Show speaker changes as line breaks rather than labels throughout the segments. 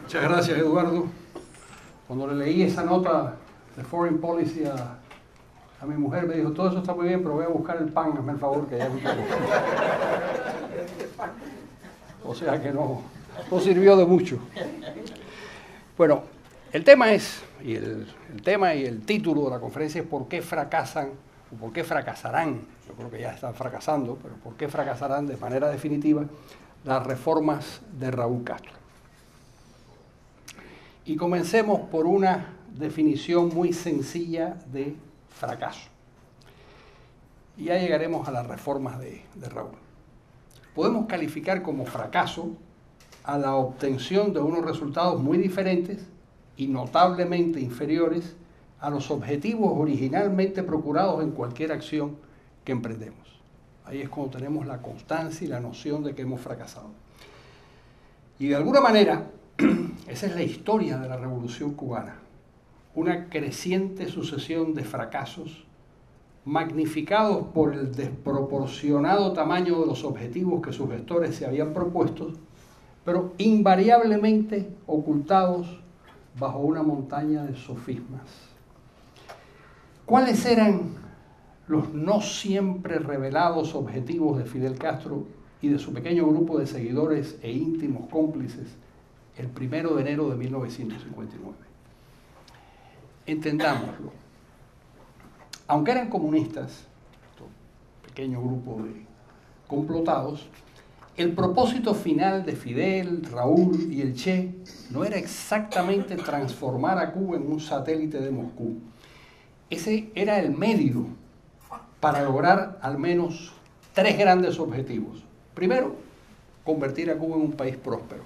Muchas gracias, Eduardo. Cuando le leí esa nota de Foreign Policy a mi mujer, me dijo, todo eso está muy bien, pero voy a buscar el pan, hazme el favor, que ya no tengo. O sea que no sirvió de mucho. Bueno, el tema es, y el tema y el título de la conferencia es ¿por qué fracasan o por qué fracasarán? Yo creo que ya están fracasando, pero ¿por qué fracasarán de manera definitiva las reformas de Raúl Castro? Y comencemos por una definición muy sencilla de fracaso. Y ya llegaremos a las reformas de Raúl. Podemos calificar como fracaso a la obtención de unos resultados muy diferentes y notablemente inferiores a los objetivos originalmente procurados en cualquier acción que emprendemos. Ahí es cuando tenemos la constancia y la noción de que hemos fracasado. Y de alguna manera, esa es la historia de la Revolución Cubana. Una creciente sucesión de fracasos magnificados por el desproporcionado tamaño de los objetivos que sus gestores se habían propuesto, pero invariablemente ocultados bajo una montaña de sofismas. ¿Cuáles eran los no siempre revelados objetivos de Fidel Castro y de su pequeño grupo de seguidores e íntimos cómplices el 1 de enero de 1959? Entendámoslo. Aunque eran comunistas, este pequeño grupo de complotados, el propósito final de Fidel, Raúl y el Che no era exactamente transformar a Cuba en un satélite de Moscú. Ese era el medio para lograr al menos tres grandes objetivos. Primero, convertir a Cuba en un país próspero,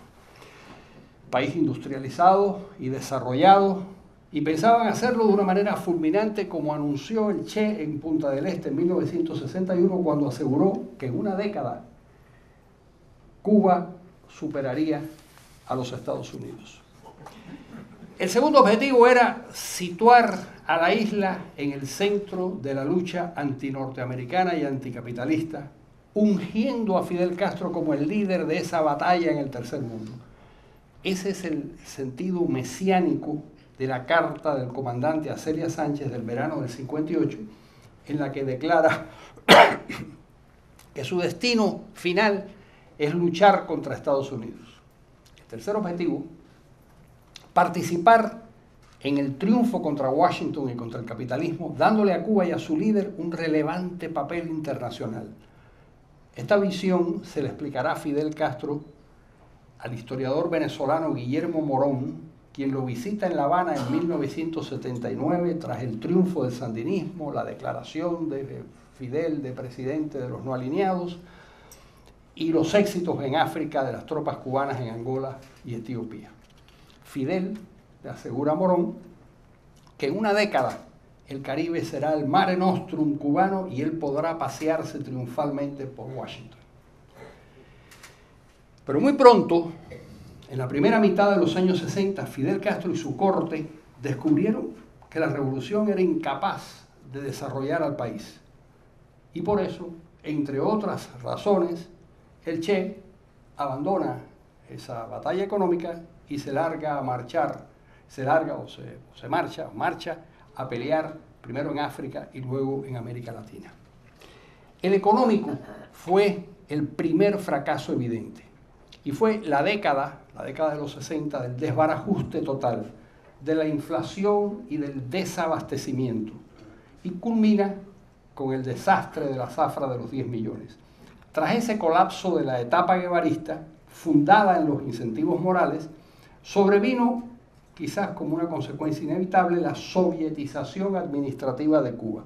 país industrializado y desarrollado, y pensaban hacerlo de una manera fulminante como anunció el Che en Punta del Este en 1961 cuando aseguró que en una década Cuba superaría a los Estados Unidos. El segundo objetivo era situar a la isla en el centro de la lucha antinorteamericana y anticapitalista, ungiendo a Fidel Castro como el líder de esa batalla en el tercer mundo. Ese es el sentido mesiánico de la carta del comandante a Celia Sánchez del verano del 58, en la que declara que su destino final es luchar contra Estados Unidos. El tercer objetivo, participar en el triunfo contra Washington y contra el capitalismo, dándole a Cuba y a su líder un relevante papel internacional. Esta visión se le explicará a Fidel Castro al historiador venezolano Guillermo Morón, quien lo visita en La Habana en 1979 tras el triunfo del sandinismo, la declaración de Fidel de presidente de los no alineados y los éxitos en África de las tropas cubanas en Angola y Etiopía. Fidel le asegura a Morón que en una década el Caribe será el Mare Nostrum cubano y él podrá pasearse triunfalmente por Washington. Pero muy pronto, en la primera mitad de los años 60, Fidel Castro y su corte descubrieron que la revolución era incapaz de desarrollar al país. Y por eso, entre otras razones, el Che abandona esa batalla económica y se larga a marchar, marcha a pelear primero en África y luego en América Latina. El económico fue el primer fracaso evidente. Y fue la década de los 60, del desbarajuste total, de la inflación y del desabastecimiento. Y culmina con el desastre de la zafra de los 10 millones. Tras ese colapso de la etapa guevarista, fundada en los incentivos morales, sobrevino, quizás como una consecuencia inevitable, la sovietización administrativa de Cuba,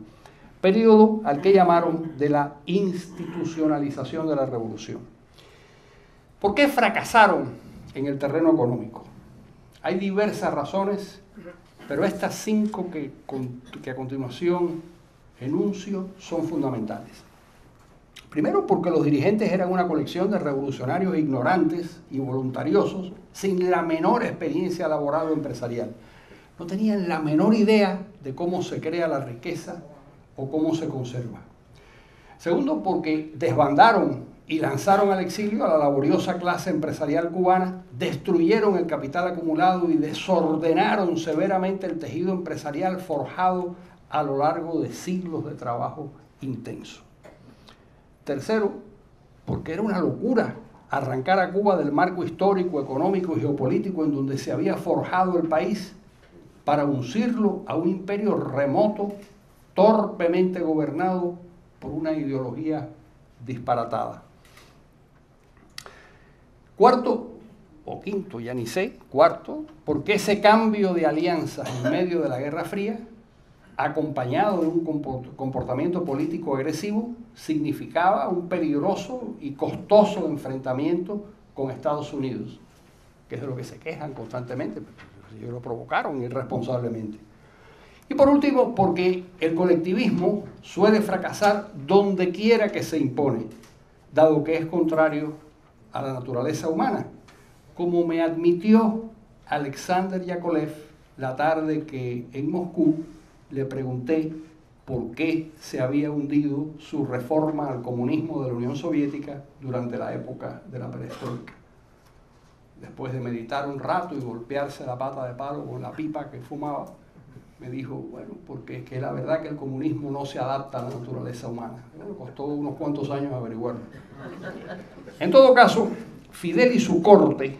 periodo al que llamaron de la institucionalización de la revolución. ¿Por qué fracasaron en el terreno económico? Hay diversas razones, pero estas 5 que a continuación enuncio son fundamentales. Primero, porque los dirigentes eran una colección de revolucionarios ignorantes y voluntariosos sin la menor experiencia laboral o empresarial. No tenían la menor idea de cómo se crea la riqueza o cómo se conserva. Segundo, porque desbandaron y lanzaron al exilio a la laboriosa clase empresarial cubana, destruyeron el capital acumulado y desordenaron severamente el tejido empresarial forjado a lo largo de siglos de trabajo intenso. Tercero, porque era una locura arrancar a Cuba del marco histórico, económico y geopolítico en donde se había forjado el país para uncirlo a un imperio remoto, torpemente gobernado por una ideología disparatada. Cuarto, o quinto, ya ni sé, cuarto, porque ese cambio de alianzas en medio de la Guerra Fría, acompañado de un comportamiento político agresivo, significaba un peligroso y costoso enfrentamiento con Estados Unidos, que es de lo que se quejan constantemente, porque ellos lo provocaron irresponsablemente. Y por último, porque el colectivismo suele fracasar donde quiera que se impone, dado que es contrario a la naturaleza humana, como me admitió Alexander Yakovlev la tarde que en Moscú le pregunté por qué se había hundido su reforma al comunismo de la Unión Soviética durante la época de la perestroika. Después de meditar un rato y golpearse la pata de palo con la pipa que fumaba, me dijo, bueno, porque es que la verdad que el comunismo no se adapta a la naturaleza humana. Bueno, costó unos cuantos años averiguarlo. En todo caso, Fidel y su corte,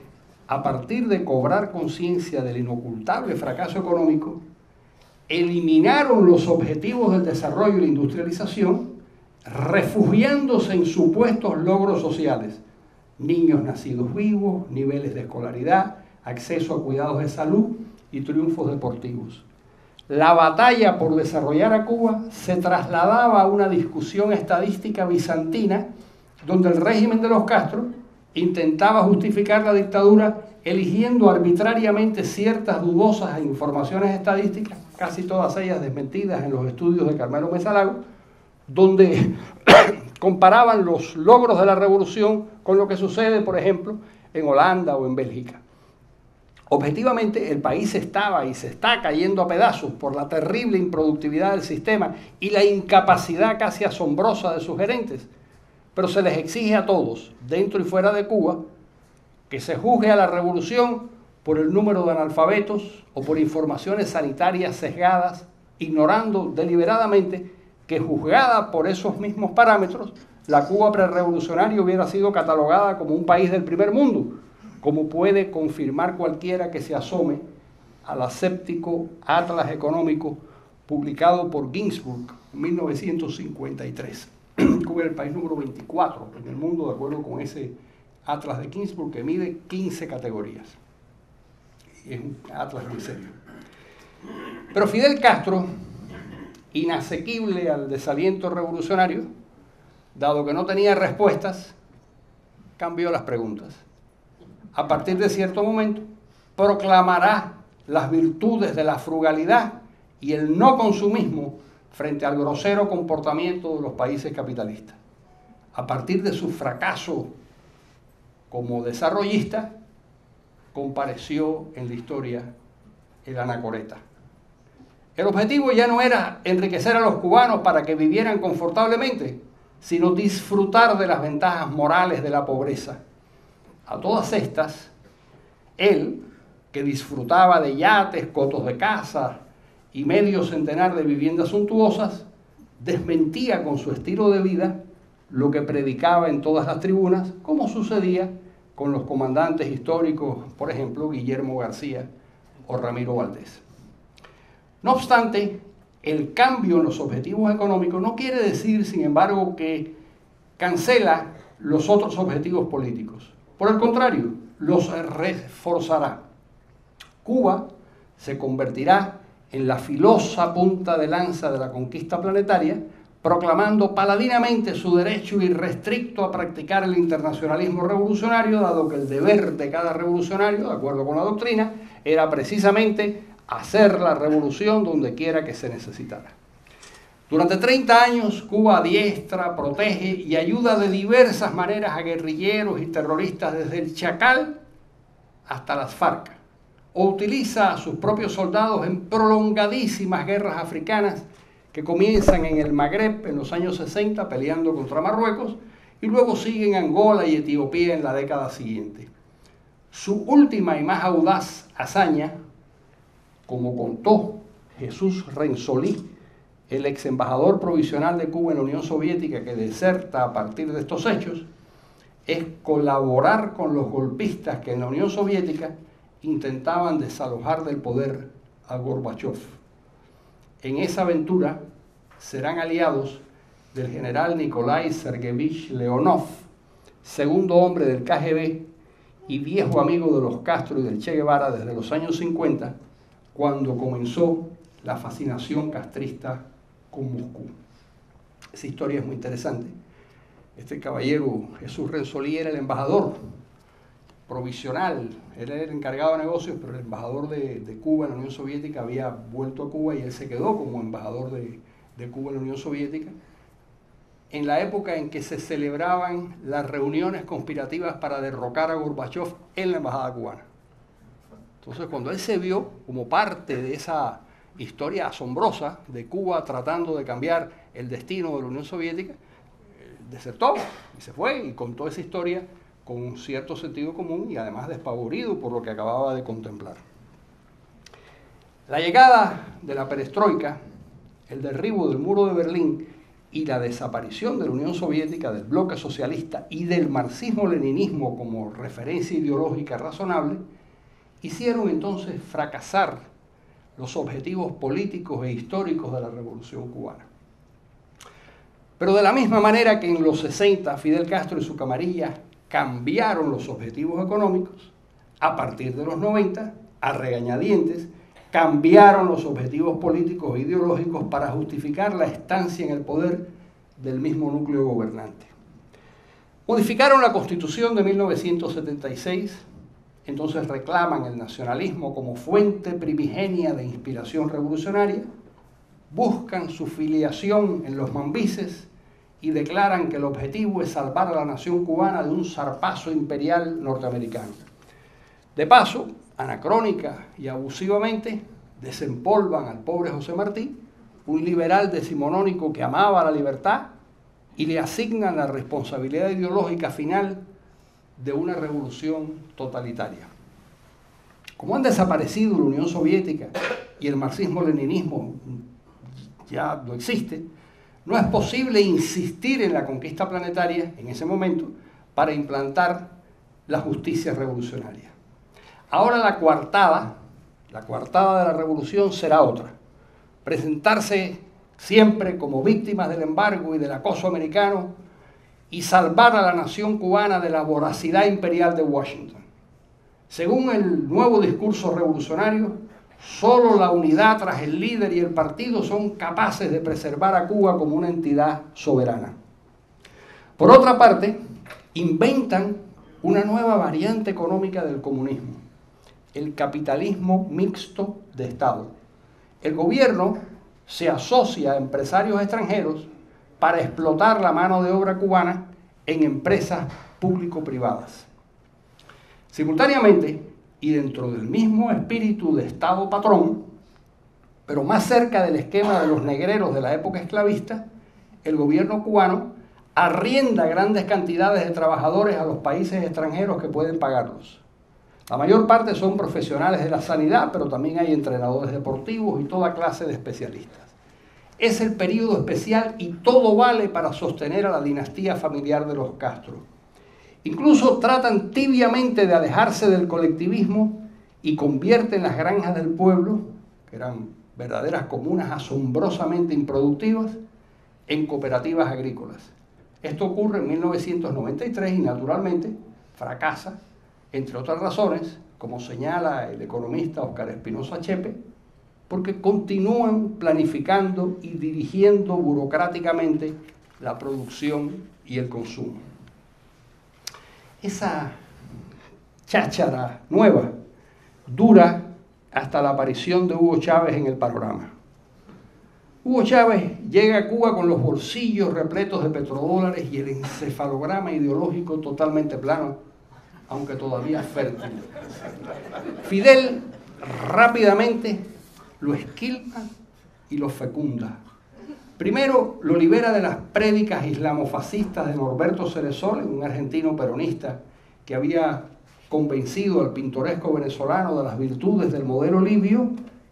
a partir de cobrar conciencia del inocultable fracaso económico, eliminaron los objetivos del desarrollo y la industrialización, refugiándose en supuestos logros sociales: niños nacidos vivos, niveles de escolaridad, acceso a cuidados de salud y triunfos deportivos. La batalla por desarrollar a Cuba se trasladaba a una discusión estadística bizantina, donde el régimen de los Castro intentaba justificar la dictadura eligiendo arbitrariamente ciertas dudosas informaciones estadísticas, casi todas ellas desmentidas en los estudios de Carmelo Mesa Lago, donde comparaban los logros de la revolución con lo que sucede, por ejemplo, en Holanda o en Bélgica. Objetivamente, el país estaba y se está cayendo a pedazos por la terrible improductividad del sistema y la incapacidad casi asombrosa de sus gerentes, pero se les exige a todos, dentro y fuera de Cuba, que se juzgue a la revolución por el número de analfabetos o por informaciones sanitarias sesgadas, ignorando deliberadamente que, juzgada por esos mismos parámetros, la Cuba prerrevolucionaria hubiera sido catalogada como un país del primer mundo, como puede confirmar cualquiera que se asome al aséptico Atlas Económico publicado por Ginsburg en 1953. Cuba era el país número 24 en el mundo, de acuerdo con ese Atlas de Ginsburg, que mide 15 categorías. Y es un atlas muy serio. Pero Fidel Castro, inasequible al desaliento revolucionario, dado que no tenía respuestas, cambió las preguntas. A partir de cierto momento, proclamará las virtudes de la frugalidad y el no consumismo frente al grosero comportamiento de los países capitalistas. A partir de su fracaso como desarrollista, compareció en la historia el anacoreta. El objetivo ya no era enriquecer a los cubanos para que vivieran confortablemente, sino disfrutar de las ventajas morales de la pobreza. A todas estas, él, que disfrutaba de yates, cotos de casa y medio centenar de viviendas suntuosas, desmentía con su estilo de vida lo que predicaba en todas las tribunas, como sucedía con los comandantes históricos, por ejemplo, Guillermo García o Ramiro Valdés. No obstante, el cambio en los objetivos económicos no quiere decir, sin embargo, que cancela los otros objetivos políticos. Por el contrario, los reforzará. Cuba se convertirá en la filosa punta de lanza de la conquista planetaria, proclamando paladinamente su derecho irrestricto a practicar el internacionalismo revolucionario, dado que el deber de cada revolucionario, de acuerdo con la doctrina, era precisamente hacer la revolución donde quiera que se necesitara. Durante 30 años, Cuba adiestra, protege y ayuda de diversas maneras a guerrilleros y terroristas desde el Chacal hasta las FARC, o utiliza a sus propios soldados en prolongadísimas guerras africanas que comienzan en el Magreb en los años 60 peleando contra Marruecos y luego siguen Angola y Etiopía en la década siguiente. Su última y más audaz hazaña, como contó Jesús Renzolí, el ex embajador provisional de Cuba en la Unión Soviética que deserta a partir de estos hechos, es colaborar con los golpistas que en la Unión Soviética intentaban desalojar del poder a Gorbachov. En esa aventura serán aliados del general Nikolai Sergeyevich Leonov, segundo hombre del KGB y viejo amigo de los Castro y del Che Guevara desde los años 50, cuando comenzó la fascinación castrista con Moscú. Esa historia es muy interesante. Este caballero, Jesús Renzolí, era el embajador provisional, era el encargado de negocios, pero el embajador de Cuba en la Unión Soviética había vuelto a Cuba y él se quedó como embajador de Cuba en la Unión Soviética en la época en que se celebraban las reuniones conspirativas para derrocar a Gorbachov en la embajada cubana. Entonces, cuando él se vio como parte de esa historia asombrosa de Cuba tratando de cambiar el destino de la Unión Soviética, desertó y se fue y contó esa historia con un cierto sentido común y además despavorido por lo que acababa de contemplar. La llegada de la perestroika, el derribo del muro de Berlín y la desaparición de la Unión Soviética, del bloque socialista y del marxismo-leninismo como referencia ideológica razonable, hicieron entonces fracasar los objetivos políticos e históricos de la Revolución cubana. Pero de la misma manera que en los 60 Fidel Castro y su camarilla cambiaron los objetivos económicos, a partir de los 90, a regañadientes, cambiaron los objetivos políticos e ideológicos para justificar la estancia en el poder del mismo núcleo gobernante. Modificaron la Constitución de 1976, entonces reclaman el nacionalismo como fuente primigenia de inspiración revolucionaria, buscan su filiación en los mambises y declaran que el objetivo es salvar a la nación cubana de un zarpazo imperial norteamericano. De paso, anacrónica y abusivamente, desempolvan al pobre José Martí, un liberal decimonónico que amaba la libertad, y le asignan la responsabilidad ideológica final de una revolución totalitaria. Como han desaparecido la Unión Soviética y el marxismo-leninismo ya no existe, no es posible insistir en la conquista planetaria en ese momento para implantar la justicia revolucionaria. Ahora la coartada de la revolución será otra: presentarse siempre como víctimas del embargo y del acoso americano y salvar a la nación cubana de la voracidad imperial de Washington. Según el nuevo discurso revolucionario, solo la unidad tras el líder y el partido son capaces de preservar a Cuba como una entidad soberana. Por otra parte, inventan una nueva variante económica del comunismo: el capitalismo mixto de Estado. El gobierno se asocia a empresarios extranjeros para explotar la mano de obra cubana en empresas público-privadas. Simultáneamente, y dentro del mismo espíritu de Estado patrón, pero más cerca del esquema de los negreros de la época esclavista, el gobierno cubano arrienda grandes cantidades de trabajadores a los países extranjeros que pueden pagarlos. La mayor parte son profesionales de la sanidad, pero también hay entrenadores deportivos y toda clase de especialistas. Es el período especial y todo vale para sostener a la dinastía familiar de los Castro. Incluso tratan tibiamente de alejarse del colectivismo y convierten las granjas del pueblo, que eran verdaderas comunas asombrosamente improductivas, en cooperativas agrícolas. Esto ocurre en 1993 y naturalmente fracasa, entre otras razones, como señala el economista Óscar Espinosa Chepe, porque continúan planificando y dirigiendo burocráticamente la producción y el consumo. Esa cháchara nueva dura hasta la aparición de Hugo Chávez en el panorama. Hugo Chávez llega a Cuba con los bolsillos repletos de petrodólares y el encefalograma ideológico totalmente plano, aunque todavía fértil. Fidel rápidamente lo esquilma y lo fecunda. Primero, lo libera de las prédicas islamofascistas de Norberto Ceresole, un argentino peronista que había convencido al pintoresco venezolano de las virtudes del modelo libio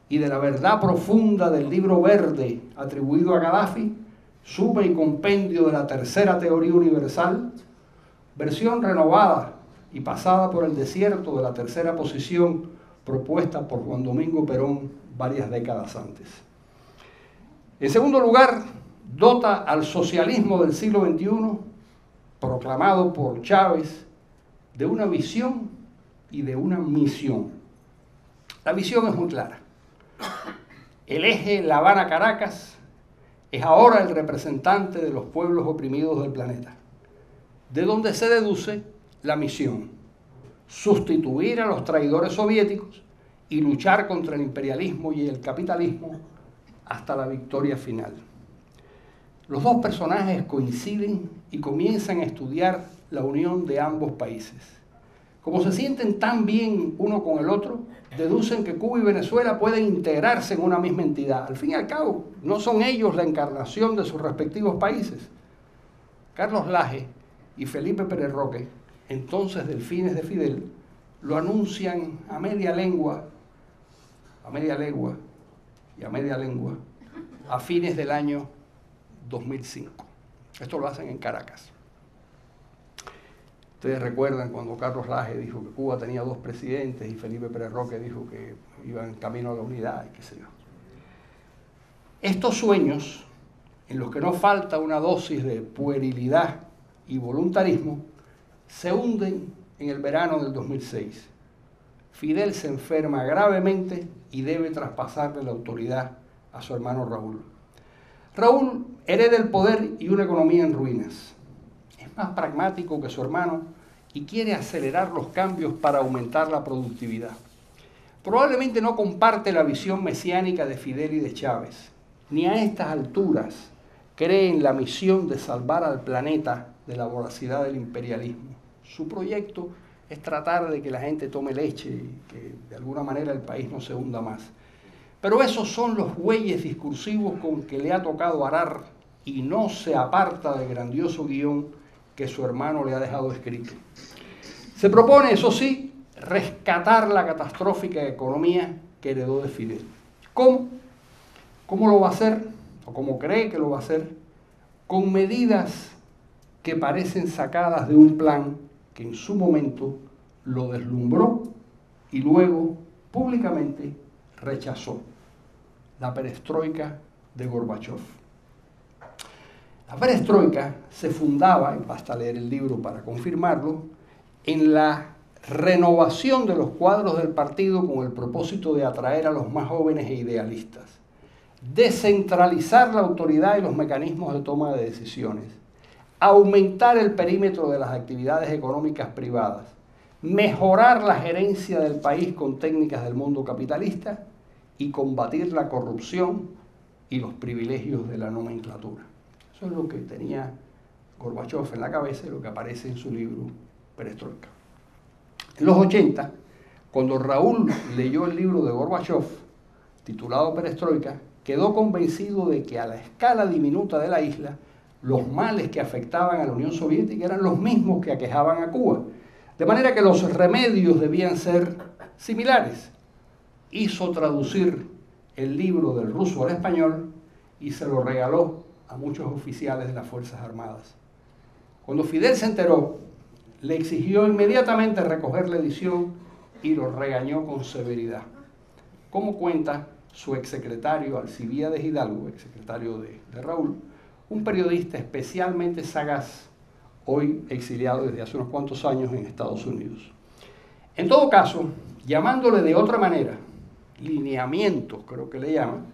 y de la verdad profunda del libro verde atribuido a Gaddafi, suma y compendio de la tercera teoría universal, versión renovada y pasada por el desierto de la tercera posición propuesta por Juan Domingo Perón varias décadas antes. En segundo lugar, dota al socialismo del siglo XXI, proclamado por Chávez, de una visión y de una misión. La visión es muy clara. El eje La Habana-Caracas es ahora el representante de los pueblos oprimidos del planeta, de donde se deduce la misión: sustituir a los traidores soviéticos y luchar contra el imperialismo y el capitalismo hasta la victoria final. Los dos personajes coinciden y comienzan a estudiar la unión de ambos países. Como se sienten tan bien uno con el otro, deducen que Cuba y Venezuela pueden integrarse en una misma entidad. Al fin y al cabo, no son ellos la encarnación de sus respectivos países. Carlos Laje y Felipe Pérez Roque, entonces delfines de Fidel, lo anuncian a media legua y a media lengua a fines del año 2005. Esto lo hacen en Caracas. Ustedes recuerdan cuando Carlos Laje dijo que Cuba tenía 2 presidentes y Felipe Pérez Roque dijo que iba en camino a la unidad y qué sé yo. Estos sueños, en los que no falta una dosis de puerilidad y voluntarismo, se hunden en el verano del 2006. Fidel se enferma gravemente y debe traspasarle la autoridad a su hermano Raúl. Raúl hereda el poder y una economía en ruinas. Es más pragmático que su hermano y quiere acelerar los cambios para aumentar la productividad. Probablemente no comparte la visión mesiánica de Fidel y de Chávez, ni a estas alturas cree en la misión de salvar al planeta de la voracidad del imperialismo. Su proyecto es tratar de que la gente tome leche y que de alguna manera el país no se hunda más. Pero esos son los bueyes discursivos con que le ha tocado arar y no se aparta del grandioso guión que su hermano le ha dejado escrito. Se propone, eso sí, rescatar la catastrófica economía que heredó de Fidel. ¿Cómo? ¿Cómo lo va a hacer? ¿O cómo cree que lo va a hacer? Con medidas que parecen sacadas de un plan que en su momento lo deslumbró y luego públicamente rechazó: la perestroika de Gorbachov. La perestroika se fundaba, y basta leer el libro para confirmarlo, en la renovación de los cuadros del partido con el propósito de atraer a los más jóvenes e idealistas, descentralizar la autoridad y los mecanismos de toma de decisiones, aumentar el perímetro de las actividades económicas privadas, mejorar la gerencia del país con técnicas del mundo capitalista y combatir la corrupción y los privilegios de la nomenclatura. Eso es lo que tenía Gorbachov en la cabeza y lo que aparece en su libro Perestroika. En los 80, cuando Raúl leyó el libro de Gorbachov, titulado Perestroika, quedó convencido de que a la escala diminuta de la isla, los males que afectaban a la Unión Soviética eran los mismos que aquejaban a Cuba. De manera que los remedios debían ser similares. Hizo traducir el libro del ruso al español y se lo regaló a muchos oficiales de las Fuerzas Armadas. Cuando Fidel se enteró, le exigió inmediatamente recoger la edición y lo regañó con severidad. Como cuenta su exsecretario Alcibíades Hidalgo, exsecretario de Raúl, un periodista especialmente sagaz, hoy exiliado desde hace unos cuantos años en Estados Unidos. En todo caso, llamándole de otra manera, lineamientos creo que le llaman,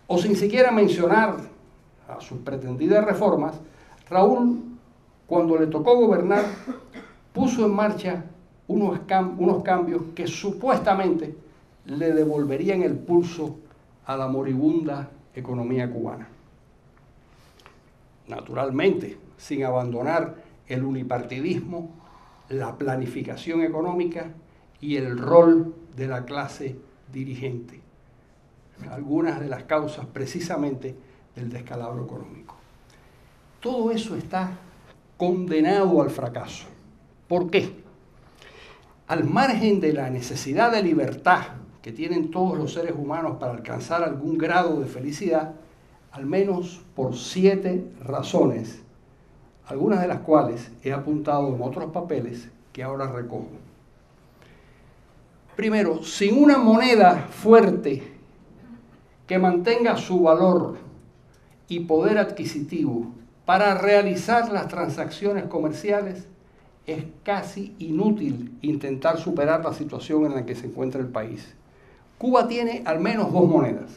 o sin siquiera mencionar a sus pretendidas reformas, Raúl, cuando le tocó gobernar, puso en marcha unos cambios que supuestamente le devolverían el pulso a la moribunda economía cubana. Naturalmente, sin abandonar el unipartidismo, la planificación económica y el rol de la clase dirigente. Algunas de las causas precisamente el descalabro económico. Todo eso está condenado al fracaso. ¿Por qué? Al margen de la necesidad de libertad que tienen todos los seres humanos para alcanzar algún grado de felicidad, al menos por 7 razones, algunas de las cuales he apuntado en otros papeles que ahora recojo. Primero, sin una moneda fuerte que mantenga su valor y poder adquisitivo para realizar las transacciones comerciales, es casi inútil intentar superar la situación en la que se encuentra el país. Cuba tiene al menos 2 monedas.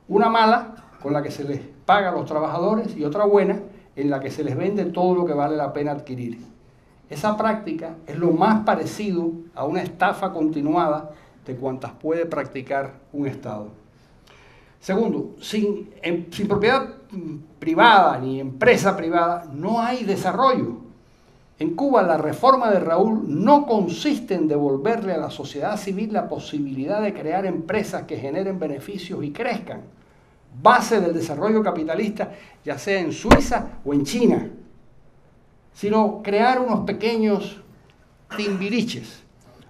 Una mala, con la que se les paga a los trabajadores, y otra buena, en la que se les vende todo lo que vale la pena adquirir. Esa práctica es lo más parecido a una estafa continuada de cuantas puede practicar un Estado. Segundo, sin propiedad privada ni empresa privada no hay desarrollo. En Cuba la reforma de Raúl no consiste en devolverle a la sociedad civil la posibilidad de crear empresas que generen beneficios y crezcan, base del desarrollo capitalista, ya sea en Suiza o en China, sino crear unos pequeños timbiriches,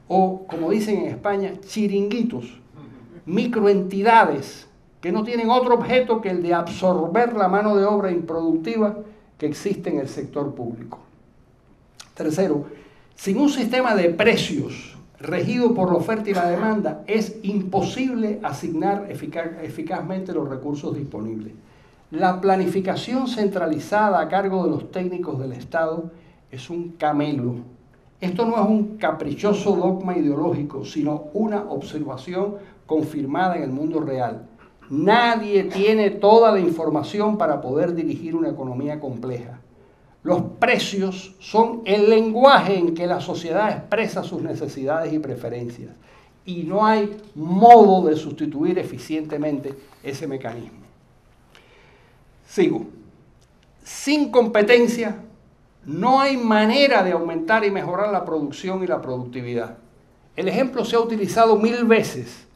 o como dicen en España, chiringuitos, microentidades que no tienen otro objeto que el de absorber la mano de obra improductiva que existe en el sector público. Tercero, sin un sistema de precios regido por la oferta y la demanda, es imposible asignar eficazmente los recursos disponibles. La planificación centralizada a cargo de los técnicos del Estado es un camelo. Esto no es un caprichoso dogma ideológico, sino una observación confirmada en el mundo real. Nadie tiene toda la información para poder dirigir una economía compleja. Los precios son el lenguaje en que la sociedad expresa sus necesidades y preferencias, y no hay modo de sustituir eficientemente ese mecanismo. Sigo. Sin competencia no hay manera de aumentar y mejorar la producción y la productividad. El ejemplo se ha utilizado 1000 veces.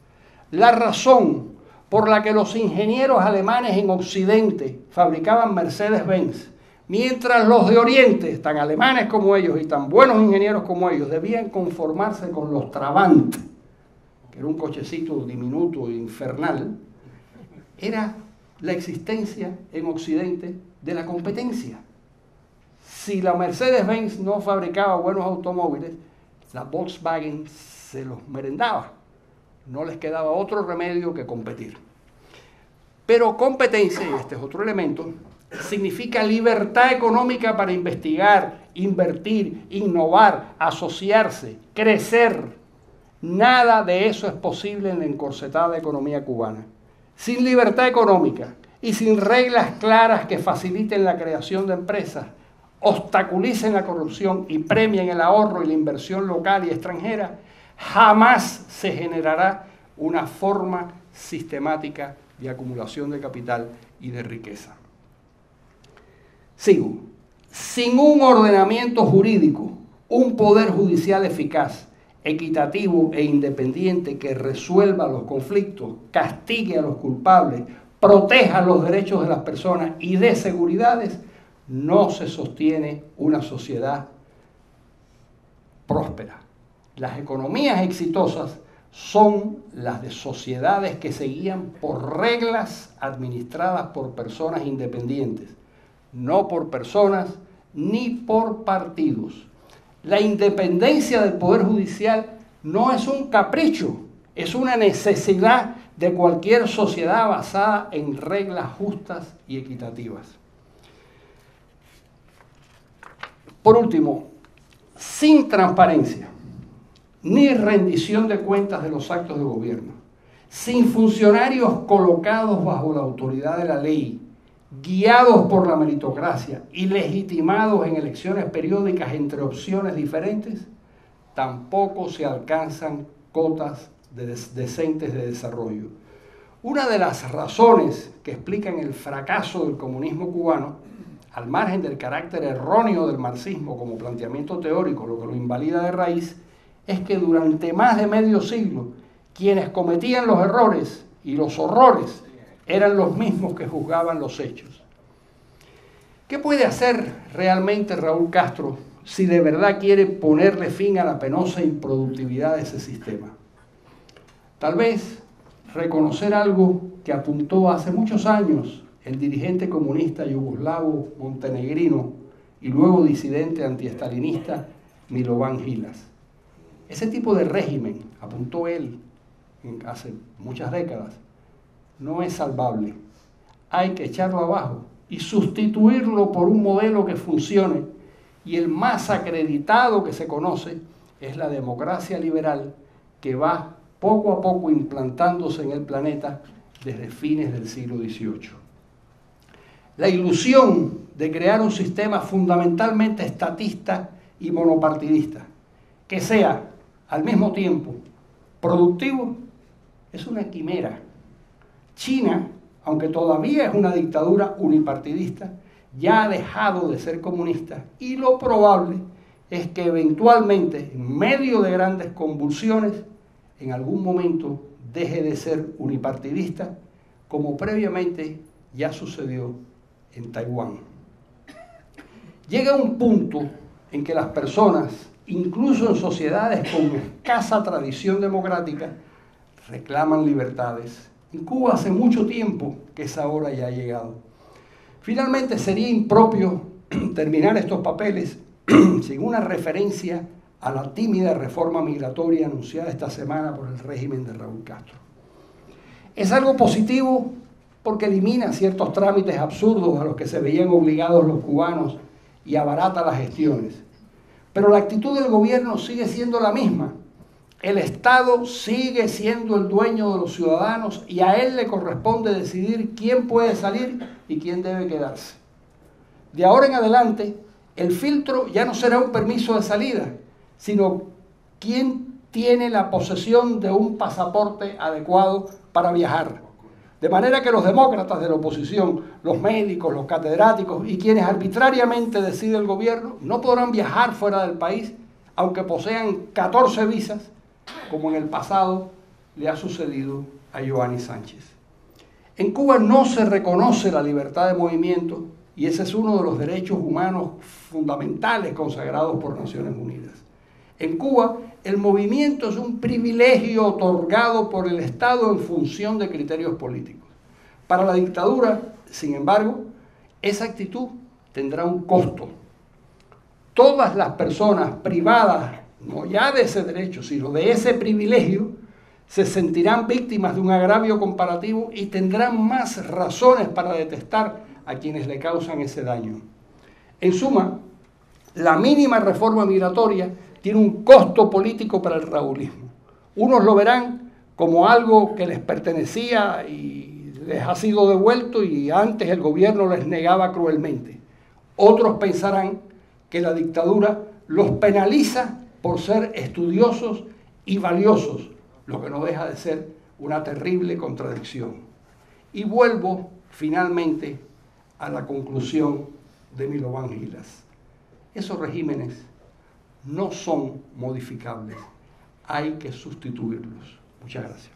La razón por la que los ingenieros alemanes en Occidente fabricaban Mercedes-Benz, mientras los de Oriente, tan alemanes como ellos y tan buenos ingenieros como ellos, debían conformarse con los Trabant, que era un cochecito diminuto e infernal, era la existencia en Occidente de la competencia. Si la Mercedes-Benz no fabricaba buenos automóviles, la Volkswagen se los merendaba. No les quedaba otro remedio que competir. Pero competencia, y este es otro elemento, significa libertad económica para investigar, invertir, innovar, asociarse, crecer. Nada de eso es posible en la encorsetada economía cubana. Sin libertad económica y sin reglas claras que faciliten la creación de empresas, obstaculicen la corrupción y premien el ahorro y la inversión local y extranjera, jamás se generará una forma sistemática de acumulación de capital y de riqueza. Sigo. Sin un ordenamiento jurídico, un poder judicial eficaz, equitativo e independiente que resuelva los conflictos, castigue a los culpables, proteja los derechos de las personas y dé seguridades, no se sostiene una sociedad próspera. Las economías exitosas son las de sociedades que se guían por reglas administradas por personas independientes, no por personas ni por partidos. La independencia del Poder Judicial no es un capricho, es una necesidad de cualquier sociedad basada en reglas justas y equitativas. Por último, sin transparencia ni rendición de cuentas de los actos de gobierno, sin funcionarios colocados bajo la autoridad de la ley, guiados por la meritocracia y legitimados en elecciones periódicas entre opciones diferentes, tampoco se alcanzan cotas decentes de desarrollo. Una de las razones que explican el fracaso del comunismo cubano, al margen del carácter erróneo del marxismo como planteamiento teórico, lo que lo invalida de raíz, es que durante más de medio siglo, quienes cometían los errores y los horrores eran los mismos que juzgaban los hechos. ¿Qué puede hacer realmente Raúl Castro si de verdad quiere ponerle fin a la penosa improductividad de ese sistema? Tal vez reconocer algo que apuntó hace muchos años el dirigente comunista yugoslavo montenegrino y luego disidente antiestalinista Milovan Hilas. Ese tipo de régimen, apuntó él hace muchas décadas, no es salvable. Hay que echarlo abajo y sustituirlo por un modelo que funcione, y el más acreditado que se conoce es la democracia liberal, que va poco a poco implantándose en el planeta desde fines del siglo XVIII. La ilusión de crear un sistema fundamentalmente estatista y monopartidista, que sea al mismo tiempo productivo, es una quimera. China, aunque todavía es una dictadura unipartidista, ya ha dejado de ser comunista, y lo probable es que eventualmente, en medio de grandes convulsiones, en algún momento deje de ser unipartidista, como previamente ya sucedió en Taiwán. Llega un punto en que las personas, incluso en sociedades con escasa tradición democrática, reclaman libertades. En Cuba hace mucho tiempo que esa hora ya ha llegado. Finalmente, sería impropio terminar estos papeles sin una referencia a la tímida reforma migratoria anunciada esta semana por el régimen de Raúl Castro. Es algo positivo porque elimina ciertos trámites absurdos a los que se veían obligados los cubanos y abarata las gestiones. Pero la actitud del gobierno sigue siendo la misma. El Estado sigue siendo el dueño de los ciudadanos y a él le corresponde decidir quién puede salir y quién debe quedarse. De ahora en adelante, el filtro ya no será un permiso de salida, sino quién tiene la posesión de un pasaporte adecuado para viajar. De manera que los demócratas de la oposición, los médicos, los catedráticos y quienes arbitrariamente decide el gobierno no podrán viajar fuera del país, aunque posean 14 visas, como en el pasado le ha sucedido a Giovanni Sánchez. En Cuba no se reconoce la libertad de movimiento, y ese es uno de los derechos humanos fundamentales consagrados por Naciones Unidas. En Cuba, el movimiento es un privilegio otorgado por el Estado en función de criterios políticos. Para la dictadura, sin embargo, esa actitud tendrá un costo. Todas las personas privadas, no ya de ese derecho, sino de ese privilegio, se sentirán víctimas de un agravio comparativo y tendrán más razones para detestar a quienes le causan ese daño. En suma, la mínima reforma migratoria tiene un costo político para el raúlismo. Unos lo verán como algo que les pertenecía y les ha sido devuelto y antes el gobierno les negaba cruelmente. Otros pensarán que la dictadura los penaliza por ser estudiosos y valiosos, lo que no deja de ser una terrible contradicción. Y vuelvo finalmente a la conclusión de Milovan Hilas. Esos regímenes no son modificables, hay que sustituirlos. Muchas gracias.